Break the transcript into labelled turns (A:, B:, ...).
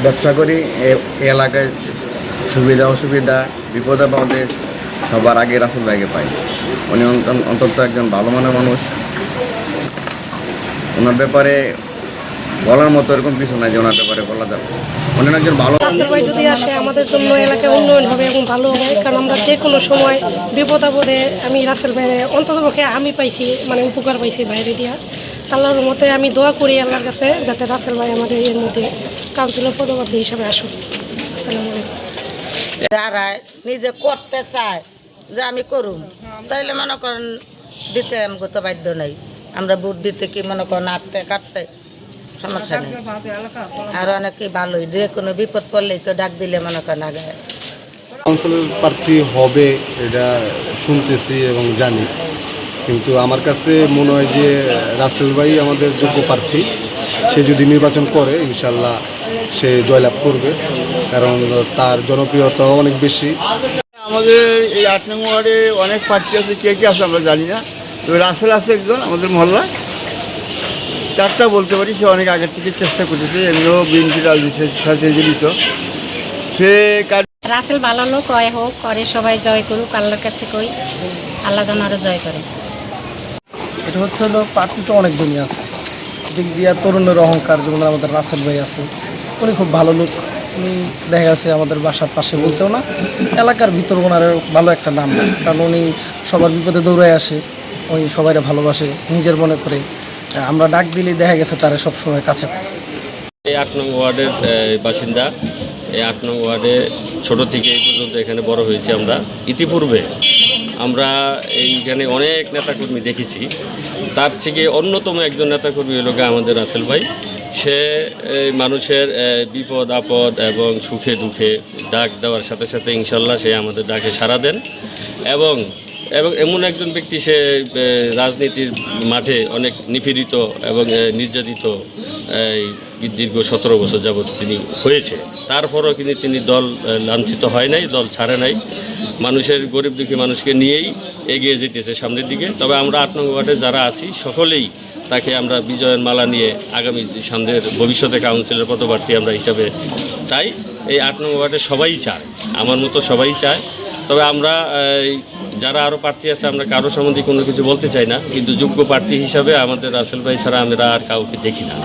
A: ব্যবসা করি। এই এলাকায় সুবিধা অসুবিধা বিপদ আপদে সবার আগে রাসেল ভাইকে পাই। উনি অন্তত একজন ভালো মনের মানুষ। ওনার ব্যাপারে বলার মতো এরকম কিছু নাই যে ওনার ব্যাপারে বলা যাবে। উনি একজন ভালো।
B: রাসেল ভাই যদি আসে আমাদের জন্য এলাকায় উন্নয়ন হবে এবং ভালো হবে, কারণ আমরা যে কোনো সময় বিপদ আপদে আমি রাসেল ভাইয়ের অন্ততপক্ষে আমি পাইছি, মানে উপকার পাইছি বাইরে দিয়া। আল্লাহর মতে আমি দোয়া করি আল্লাহর কাছে যাতে রাসেল ভাই আমাদের এর মধ্যে কাউন্সিলর পদপ্রার্থী হিসাবে আসুক। আসসালামু আলাইকুম।
C: যারা নিজে করতে চায় যে আমি করুন, তাইলে মনে করেন দিতে আমি করতে বাধ্য নাই। আমরা ভোট দিতে কি মনে করেন আটতে কাটতে সমস্যা নেই। আর অনেকেই ভালোই, যে কোনো বিপদ পড়লেই তো ডাক দিলে মনে করেন আগে।
D: কাউন্সিলর প্রার্থী হবে এটা শুনতেছি এবং জানি, কিন্তু আমার কাছে মনে হয় যে রাসেল ভাই আমাদের যোগ্য প্রার্থী। সে যদি নির্বাচন করে ইনশাল্লাহ সে জয়লাভ করবে, কারণ তার জনপ্রিয়তাও অনেক বেশি।
E: আমাদের এই ৮ নং ওয়ার্ডে অনেক প্রার্থী আছে, কে কে আছে আমরা জানি না। তো রাসেল আছে একজন আমাদের মহল্লায়, চারটা বলতে পারি। সে অনেক আগের থেকে চেষ্টা করতেছে, এমনিও বিএনপি রাজনীতির সাথে জড়িত। সে
F: রাসেল ভালো লোক হয়, হোক করে, সবাই জয় করুক, আল্লাহর কাছে কই আল্লাহ যেন আরও জয় করে।
G: এটা হচ্ছে হলো প্রার্থী তো অনেকজনই আছে, দিক দিয়া তরুণের অহংকার, যেমন আমাদের রাসেল ভাই আছে, উনি খুব ভালো লোক। উনি দেখা গেছে আমাদের বাসার পাশে বলতেও না, এলাকার ভিতর ওনার ভালো একটা নাম, কারণ উনি সবার বিপদে দৌড়ায় আসে, উনি সবাইরা ভালোবাসে, নিজের মনে করে। আমরা ডাক দিলেই দেখা গেছে তারা সবসময় কাছে থাকে।
H: এই ৮ নং ওয়ার্ডের বাসিন্দা। এই ৮ নং ওয়ার্ডে ছোটো থেকে এই পর্যন্ত এখানে বড় হয়েছি আমরা। ইতিপূর্বে আমরা এইখানে অনেক নেতাকর্মী দেখেছি, তার থেকে অন্যতম একজন নেতাকর্মী হলো আমাদের রাসেল ভাই। সে মানুষের বিপদ আপদ এবং সুখে দুঃখে ডাক দেওয়ার সাথে সাথে ইনশাল্লাহ সে আমাদের ডাকে সাড়া দেন। এবং এমন একজন ব্যক্তি, সে রাজনীতির মাঠে অনেক নিপীড়িত এবং নির্যাতিত দীর্ঘ ১৭ বছর যাবৎ তিনি হয়েছে। তারপরও কিন্তু তিনি দল লাঞ্ছিত হয় নাই, দল ছাড়ে নাই। মানুষের গরিব দুঃখী মানুষকে নিয়েই এগিয়ে যেতেছে সামনের দিকে। তবে আমরা ৮ নং ওয়ার্ডে যারা আছি সকলেই তাকে আমরা বিজয়ের মালা নিয়ে আগামী সামনের ভবিষ্যতে কাউন্সিলর পদপ্রার্থী আমরা হিসাবে চাই। এই ৮ নং ওয়ার্ডে সবাই চায়, আমার মতো সবাই চায়। তবে আমরা যারা আরও প্রার্থী আছে আমরা কারো সম্বন্ধে কোনো কিছু বলতে চাই না, কিন্তু যোগ্য প্রার্থী হিসাবে আমাদের রাসেল ভাই ছাড়া আমরা আর কাউকে দেখি না।